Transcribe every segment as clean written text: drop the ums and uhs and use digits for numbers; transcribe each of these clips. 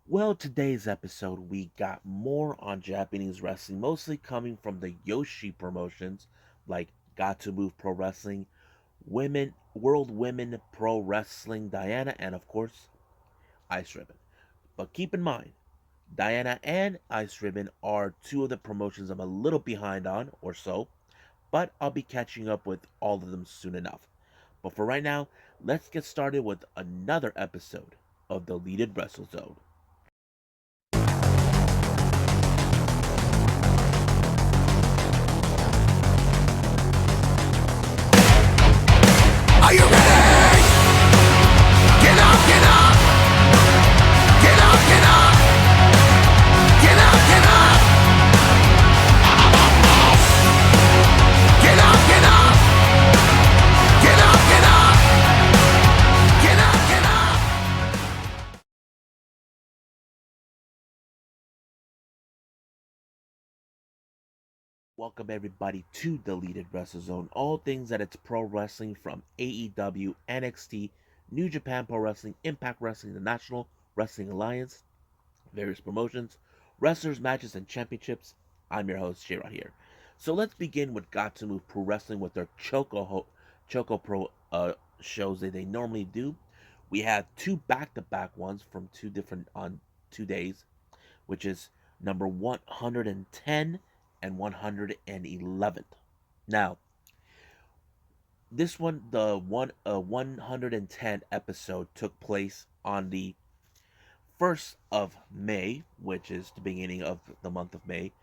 Well, today's episode, we got more on Japanese wrestling, mostly coming from the Yoshi promotions like Gatoh Move Pro Wrestling, World Women Pro Wrestling Diana, and of course, Ice Ribbon. But keep in mind, Diana and Ice Ribbon are two of the promotions I'm a little behind on, or so, but I'll be catching up with all of them soon enough. But for right now, let's get started with another episode of the Deleted Wrestle Zone. Are you ready? Get up, get up! Get up, get up! Get up, get up! Get up, get up! Get up, get up! Get up, get up! Welcome everybody to Deleted Wrestle Zone. All things that it's pro wrestling from AEW, NXT, New Japan Pro Wrestling, Impact Wrestling, the National Wrestling Alliance, various promotions, wrestlers, matches, and championships. I'm your host, J-Rod here. So let's begin with Gatoh Move Pro Wrestling with their ChocoPro shows that they normally do. We had two back-to-back ones from two different on 2 days, which is number 110 and 111th. Now, this one, the 110 episode took place on the 1st of May, which is the beginning of the month of May.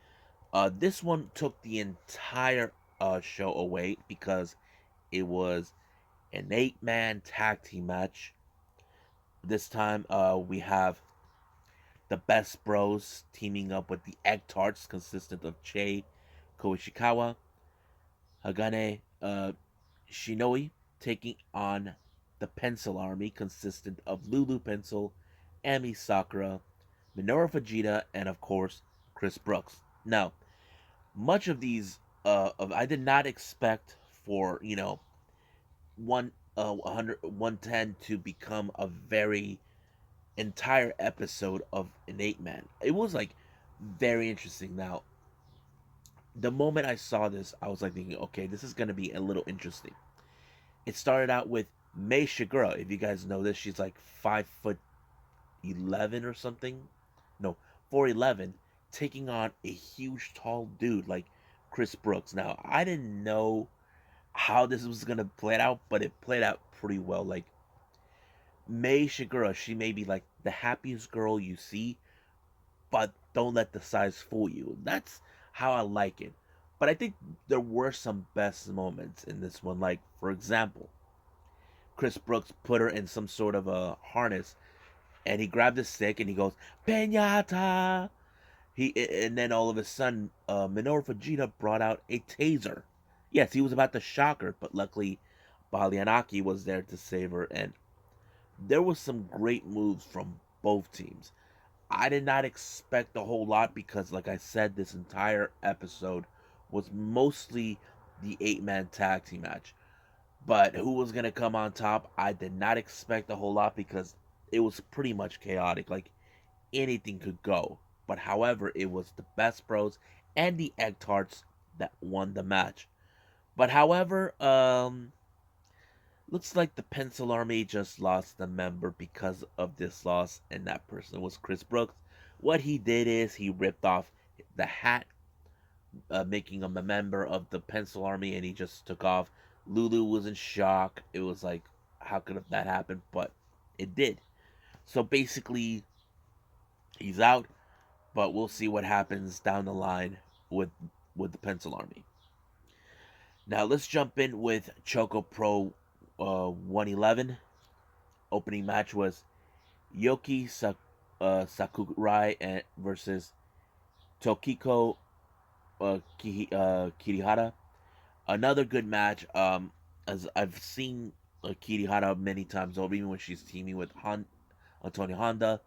This one took the entire show away because it was an 8-man tag team match. This time, we have the Best Bros teaming up with the Egg Tarts, consistent of Che Koishikawa, Hagane Shinoi, taking on the Pencil Army, consistent of Lulu Pencil, Ami Sakura, Minoru Fujita, and of course Chris Brooks. Now, much of these, I did not expect for one 110 to become a very entire episode of an 8-man. It was like very interesting. Now, the moment I saw this, I was like thinking, okay, this is gonna be a little interesting. It started out with Mei Shigura. If you guys know this, she's like 5'11" or something. No, 4'11", taking on a huge tall dude like Chris Brooks. Now, I didn't know how this was gonna play out, but it played out pretty well. Like Mei Shigura, she may be like the happiest girl you see, but don't let the size fool you. That's how I like it. But I think there were some best moments in this one. Like, for example, Chris Brooks put her in some sort of a harness, and he grabbed a stick and he goes, Peñata! And then all of a sudden, Minoru Fujita brought out a taser. Yes, he was about to shock her, but luckily Balianaki was there to save her, and there was some great moves from both teams. I did not expect a whole lot because, like I said, this entire episode was mostly the 8-man tag team match. But who was going to come on top, I did not expect a whole lot because it was pretty much chaotic. Like anything could go. But however, it was the Best Bros and the Egg Tarts that won the match. But however, looks like the Pencil Army just lost a member because of this loss, and that person was Chris Brooks. What he did is he ripped off the hat, making him a member of the Pencil Army, and he just took off. Lulu was in shock. It was like, how could that happen? But it did. So basically, he's out, but we'll see what happens down the line with the Pencil Army. Now let's jump in with ChocoPro 111. Opening match was Sakurai versus Tokiko Kirihara. Another good match. As I've seen Kirihara many times over, even when she's teaming with Antonio Honda.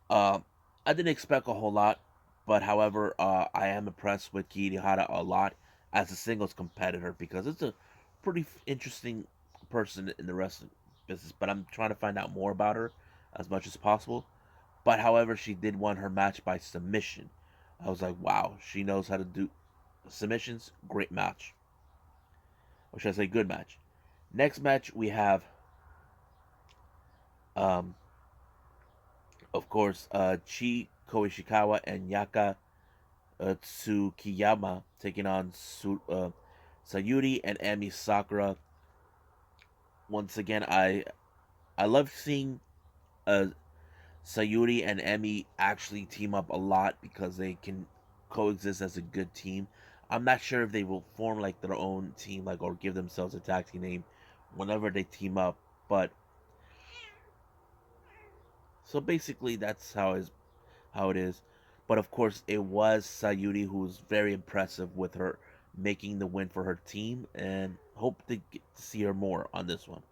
I didn't expect a whole lot, but however, I am impressed with Kirihara a lot as a singles competitor because it's a pretty interesting person in the wrestling business. But I'm trying to find out more about her as much as possible. But however, she did win her match by submission. I was like, wow, she knows how to do submissions. Great match. Or should I say good match? Next match we have, um, of course, Chi Koishikawa and Yaka Tsukiyama taking on Sayuri and Ami Sakura. Once again, I love seeing uh, Sayuri and Emi actually team up a lot because they can coexist as a good team. I'm not sure if they will form like their own team, like or give themselves a tag team name whenever they team up. But so basically, that's how it is. But of course, it was Sayuri who was very impressive with her making the win for her team, and hope to get to see her more on this one.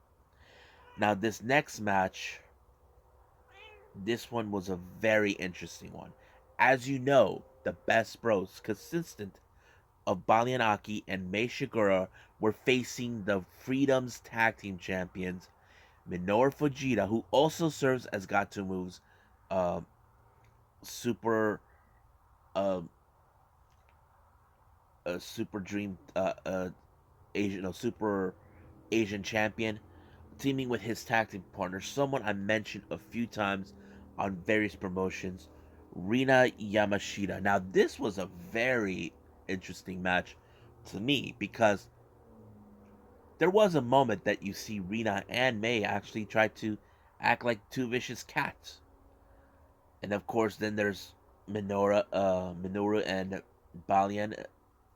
Now, this next match, this one was a very interesting one. As you know, the Best Bros, consistent of Balianaki and Mei Shigura, were facing the Freedom's Tag Team Champions, Minoru Fujita, who also serves as Gatoh Move's uh, super uh, super dream Asian, no, super Asian champion, teaming with his tag team partner, someone I mentioned a few times on various promotions, Rina Yamashita. Now, this was a very interesting match to me because there was a moment that you see Rina and May actually try to act like two vicious cats. And of course, then there's Minoru and Balian.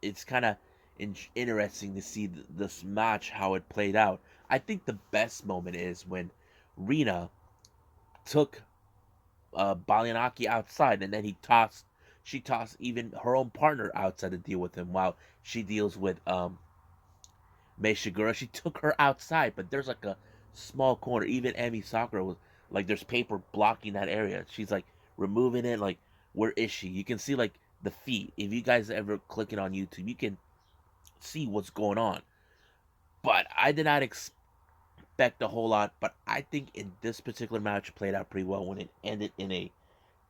It's kind of interesting to see this match how it played out. I think the best moment is when Rina took Balianaki outside, and then she tossed even her own partner outside to deal with him while she deals with Mei Shigura. She took her outside, but there's like a small corner. Even Ami Sakura was like, there's paper blocking that area. She's like removing it. Like, where is she? You can see like the feet. If you guys ever click it on YouTube, you can see what's going on. But I did not expect a whole lot. But I think in this particular match played out pretty well when it ended in a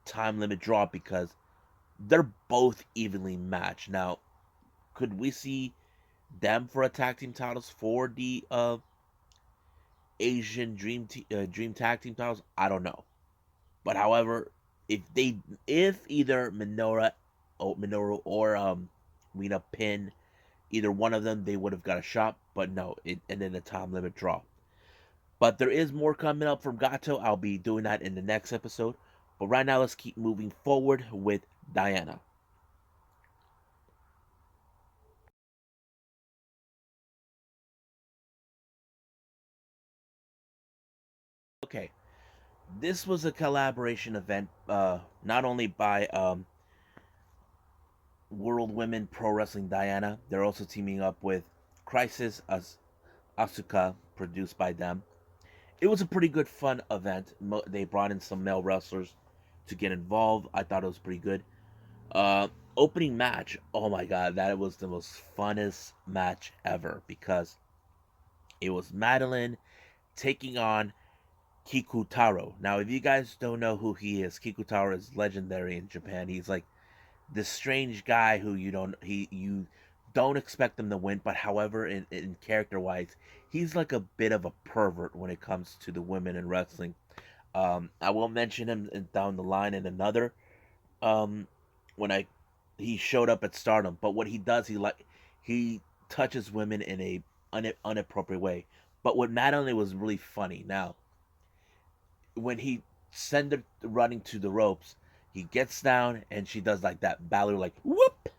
time limit draw because they're both evenly matched. Now, could we see them for a tag team titles for the Asian Dream Tag Team titles? I don't know. But however, if either Minoru or Rina pin either one of them, they would have got a shot. But no, it ended in a time limit draw. But there is more coming up from Gato. I'll be doing that in the next episode. But right now, let's keep moving forward with Diana. Okay, this was a collaboration event, not only by World Women Pro Wrestling Diana. They're also teaming up with Asuka, produced by them. It was a pretty good, fun event. They brought in some male wrestlers to get involved. I thought it was pretty good. Uh, Opening match. Oh my god, that was the most funnest match ever because it was Madeline taking on Kikutaro. Now, if you guys don't know who he is, Kikutaro is legendary in Japan. He's like this strange guy who you don't expect him to win, but however, in character wise, he's like a bit of a pervert when it comes to the women in wrestling. I will mention him down the line in another um, when I he showed up at Stardom. But what he does, he touches women in a inappropriate way. But what Madeline was really funny. Now, when he sent her running to the ropes, he gets down and she does like that ballet, like whoop,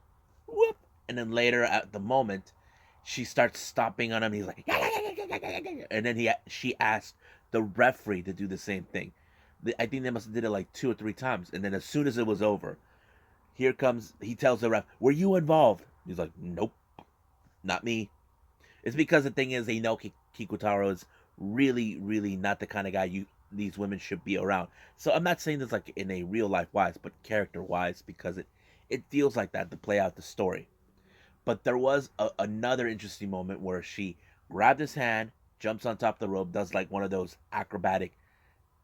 whoop, and then later at the moment, she starts stomping on him. He's like, and then she asked the referee to do the same thing. I think they must have did it like 2 or 3 times, and then as soon as it was over, he tells the ref, "Were you involved?" He's like, "Nope, not me." It's because the thing is, they know Kikutaro is really, really not the kind of guy these women should be around. So I'm not saying this like in a real life wise, but character wise, because it feels like that to play out the story. But there was another interesting moment where she grabbed his hand, jumps on top of the rope, does like one of those acrobatic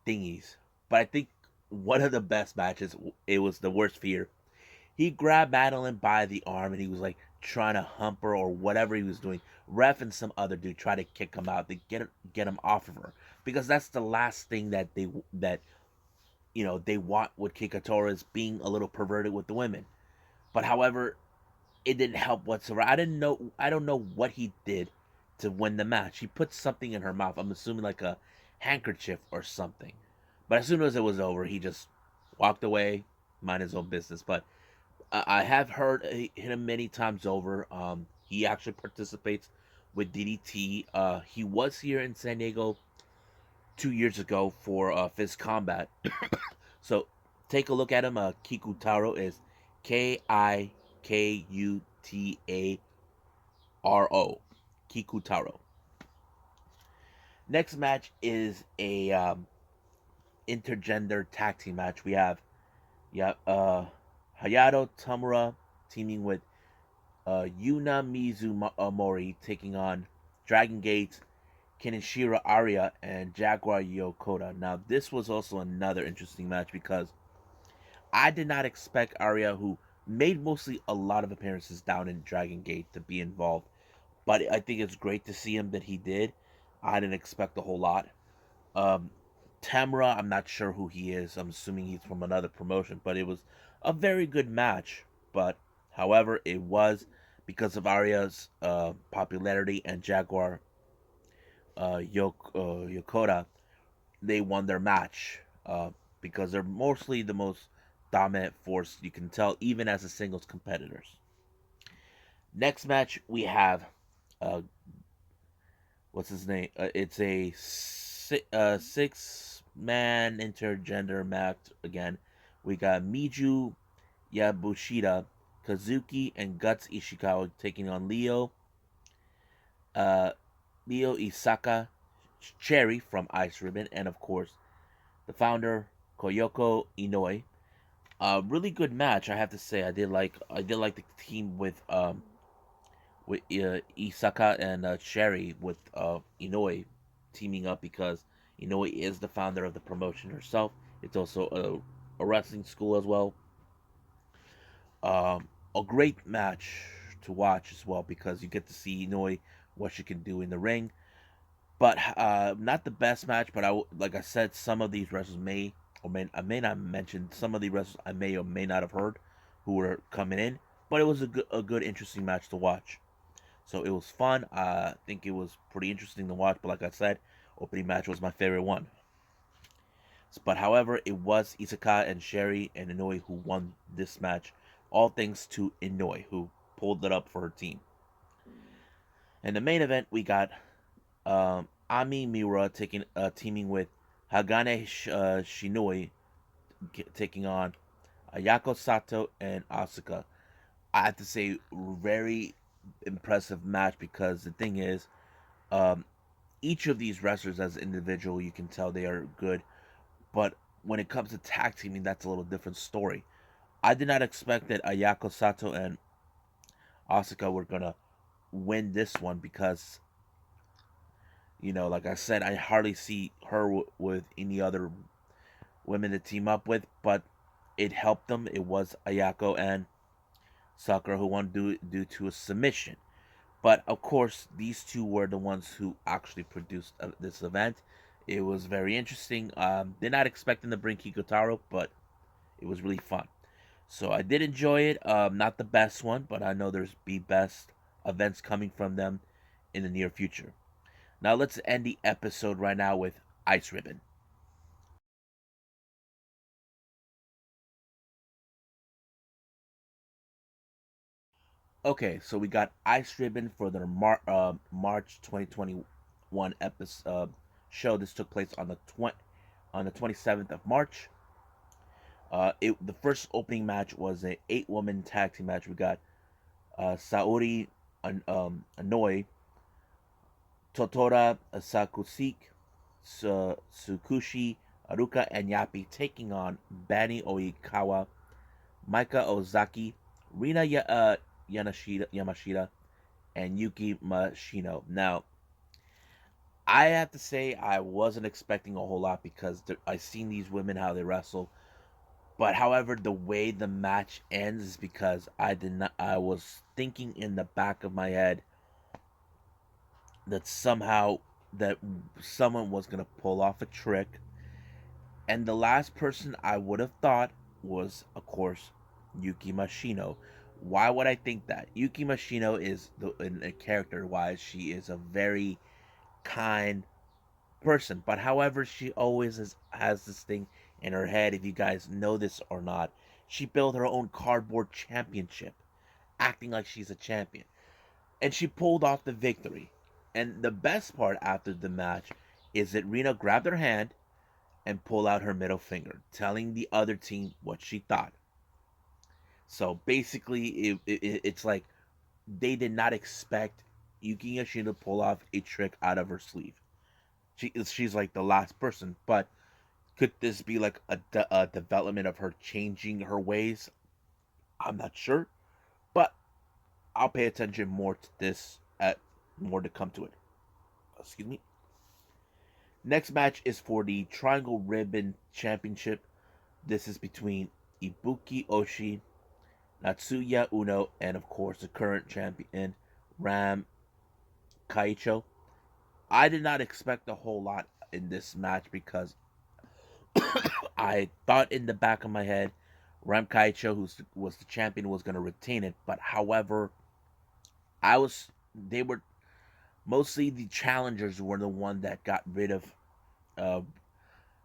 thingies. But I think one of the best matches. It was the worst fear. He grabbed Madeline by the arm and he was like trying to hump her or whatever he was doing. Ref and some other dude try to kick him out to get him off of her because that's the last thing that they want with Kikatora is being a little perverted with the women. But however, it didn't help whatsoever. I don't know what he did to win the match. He put something in her mouth. I'm assuming like a handkerchief or something. But as soon as it was over, he just walked away, mind his own business. But I have heard him many times over. He actually participates with DDT. He was here in San Diego 2 years ago for Fist Combat. So take a look at him. Kikutaro is Kikutaro. Kikutaro. Next match is a intergender tag team match. We have Hayato Tamura teaming with Yuna Mizumori taking on Dragon Gate, Kenichiro Aria, and Jaguar Yokota. Now, this was also another interesting match because I did not expect Aria, who made mostly a lot of appearances down in Dragon Gate, to be involved. But I think it's great to see him that he did. I didn't expect a whole lot. Um, Tamura, I'm not sure who he is. I'm assuming he's from another promotion, but it was a very good match. But however, it was because of Aria's popularity and Jaguar Yokota, they won their match because they're mostly the most dominant force you can tell, even as a singles competitors. Next match we have uh, what's his name? It's a 6-man intergender match again. We got Miju Yabushida, Kazuki, and Guts Ishikawa taking on uh, Leo Isaka, Cherry from Ice Ribbon, and of course the founder Koyoko Inoue. Really good match, I have to say. I did like the team with Isaka and Cherry with Inoue teaming up because Inoue is the founder of the promotion herself. It's also a wrestling school as well. A great match to watch as well because you get to see Inoue what she can do in the ring. But not the best match. But like I said, some of these wrestlers I may not mention some of the wrestlers I may or may not have heard who were coming in. But it was a good, interesting match to watch. So it was fun. I think it was pretty interesting to watch. But like I said, opening match was my favorite one. But however, it was Isaka and Sherry and Inoue who won this match. All thanks to Inoue, who pulled it up for her team. In the main event, we got Ami Miura teaming with Hagane Shinoi, taking on Ayako Sato and Asuka. I have to say, very impressive match because the thing is, um, each of these wrestlers as individual, you can tell they are good. But when it comes to tag teaming, that's a little different story. I did not expect that Ayako Sato and Asuka were gonna win this one because, like I said, I hardly see her with any other women to team up with. But it helped them. It was Ayako and Sakura who won due to a submission. But of course, these two were the ones who actually produced this event. It was very interesting. They're not expecting to bring Kikutaro, but it was really fun. So I did enjoy it. Not the best one, but I know there's be best events coming from them in the near future. Now let's end the episode right now with Ice Ribbon. Okay, so we got Ice Ribbon for their March 2021 episode show. This took place on the 27th of March. The first opening match was an 8-woman tag team match. We got Saori Anoi, Totora Sakusik, Tsukushi Aruka, and Yappy taking on Bani Oikawa, Maika Ozaki, Rina Yamashita, and Yuki Mashino. Now, I have to say I wasn't expecting a whole lot because I seen these women how they wrestle. But however, the way the match ends is because I was thinking in the back of my head that that someone was gonna pull off a trick, and the last person I would have thought was, of course, Yuki Mashino. Why would I think that? Yuki Mashino is in a character wise, she is a very kind person, but however, she always has this thing in her head. If you guys know this or not, she built her own cardboard championship, acting like she's a champion, and she pulled off the victory. And the best part after the match is that Rena grabbed her hand and pulled out her middle finger, telling the other team what she thought. So basically, it's like they did not expect Yuki Yoshino to pull off a trick out of her sleeve. She's like the last person, but could this be like a development of her changing her ways? I'm not sure, but I'll pay attention more to this at more to come to it. Excuse me. Next match is for the Triangle Ribbon Championship. This is between Ibuki Oshi, Natsuya Uno, and of course the current champion Ram Kaicho. I did not expect a whole lot in this match because I thought in the back of my head Ram Kaicho, who was the champion, was going to retain it. But however, they were mostly the challengers were the one that got rid of uh,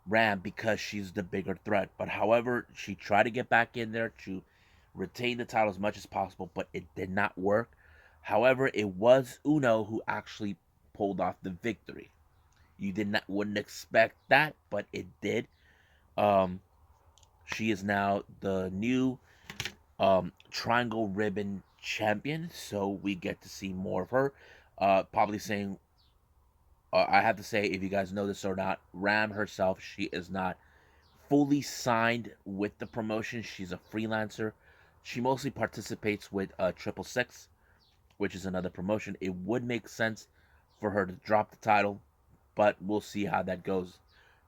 Ram because she's the bigger threat. But however, she tried to get back in there to retain the title as much as possible, but it did not work. However, it was Uno who actually pulled off the victory. You wouldn't expect that, but it did. Um, she is now the new Triangle Ribbon champion, so we get to see more of her. Probably saying, I have to say, if you guys know this or not, Ram herself, she is not fully signed with the promotion. She's a freelancer. She mostly participates with Triple Six, which is another promotion. It would make sense for her to drop the title, but we'll see how that goes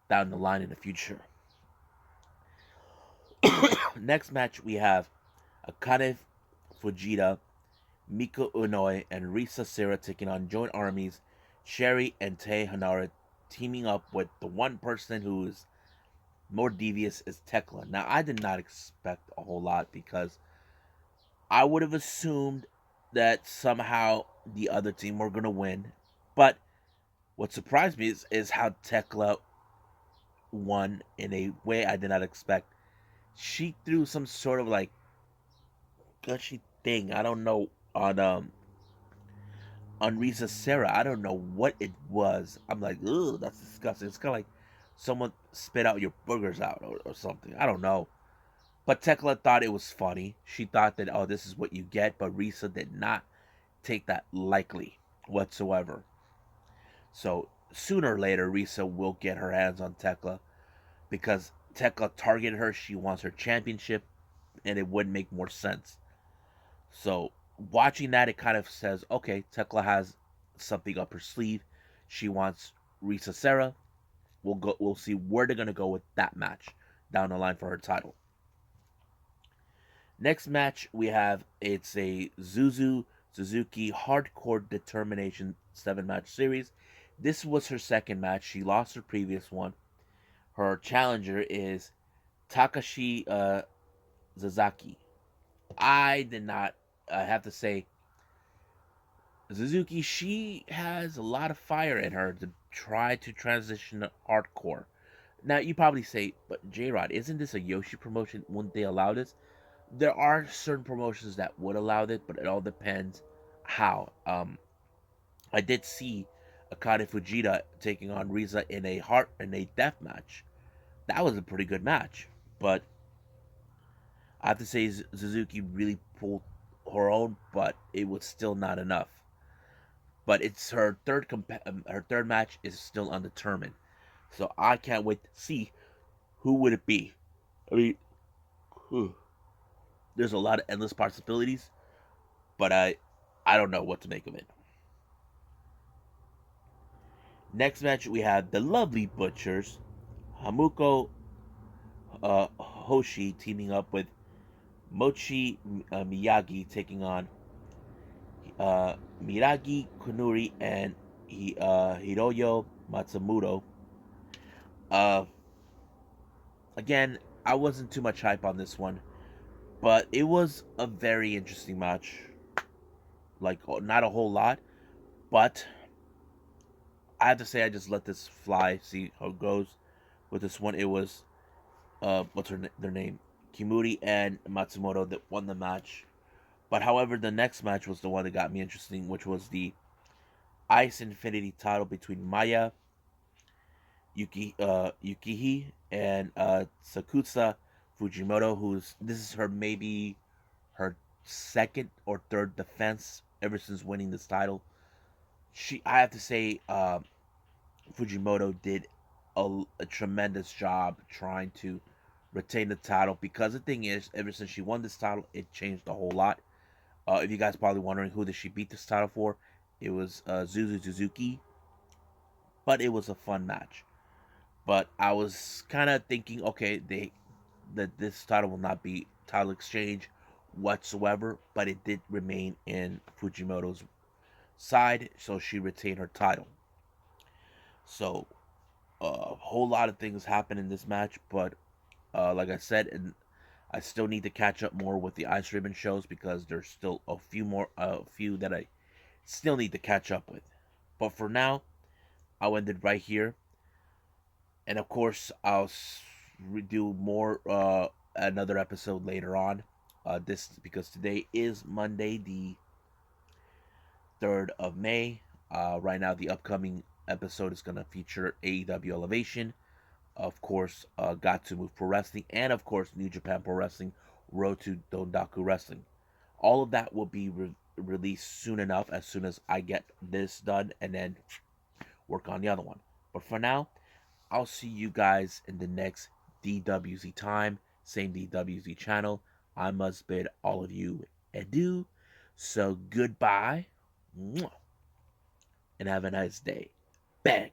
down the line in the future. Next match, we have Akane Fujita, Miko Unoi, and Risa Sera taking on joint armies, Sherry and Tei Hanara teaming up with the one person who is more devious is Tekla. Now, I did not expect a whole lot because I would have assumed that somehow the other team were going to win. But what surprised me is how Tekla won in a way I did not expect. She threw some sort of like gushy thing. I don't know on Risa Sarah. I don't know what it was. I'm like, ugh, that's disgusting. It's kind of like someone spit out your boogers out or something. I don't know. But Tekla thought it was funny. She thought that, oh, this is what you get. But Risa did not take that lightly whatsoever. So sooner or later, Risa will get her hands on Tekla because Tekla targeted her. She wants her championship, and it would make more sense. So watching that, it kind of says, okay, Tekla has something up her sleeve. She wants Risa Sera. We'll see where they're gonna go with that match down the line for her title. Next match we have, it's a Suzuki Hardcore Determination 7-match series. This was her second match. She lost her previous one. Her challenger is Takashi Zazaki. I did not have to say, Suzuki, she has a lot of fire in her to try to transition to hardcore. Now, you probably say, but J-Rod, isn't this a Yoshi promotion? Wouldn't they allow this? There are certain promotions that would allow it, but it all depends how. I did see Akane Fujita taking on Riza in a death match. That was a pretty good match, but I have to say Suzuki really pulled her own, but it was still not enough. But it's her third match is still undetermined, so I can't wait to see who would it be. I mean, there's a lot of endless possibilities, but I don't know what to make of it. Next match we have the Lovely Butchers, Hamuko Hoshi teaming up with Mochi Miyagi, taking on Miragi Kunuri and Hiroyo Matsumoto. Uh, Again, I wasn't too much hype on this one, but it was a very interesting match. Like, not a whole lot, but I have to say I just let this fly, see how it goes. With this one, it was what's their name, Kimuri and Matsumoto, that won the match. But however, the next match was the one that got me interesting, which was the Ice Infinity title between Maya Yukihi and Sakusa Fujimoto, who's this is her maybe her second or third defense ever since winning this title. I have to say, Fujimoto did a tremendous job trying to retain the title, because the thing is, ever since she won this title, it changed a whole lot. If you guys probably wondering who did she beat this title for, it was Zuzu Suzuki, but it was a fun match. But I was kind of thinking, okay, that this title will not be title exchange whatsoever, but it did remain in Fujimoto's side, so she retained her title. So a whole lot of things happened in this match, but like I said, and I still need to catch up more with the Ice Ribbon shows, because there's still a few that I still need to catch up with. But for now, I'll end it right here, and of course, I'll do more another episode later on. This because today is Monday, the 3rd of May. Right now, the upcoming episode is going to feature AEW Elevation, of course, Gatoh Move Pro Wrestling, and of course, New Japan Pro Wrestling, Road to Dondaku Wrestling. All of that will be released soon enough, as soon as I get this done, and then work on the other one. But for now, I'll see you guys in the next DWZ time, same DWZ channel. I must bid all of you adieu. So goodbye, and have a nice day. Bang.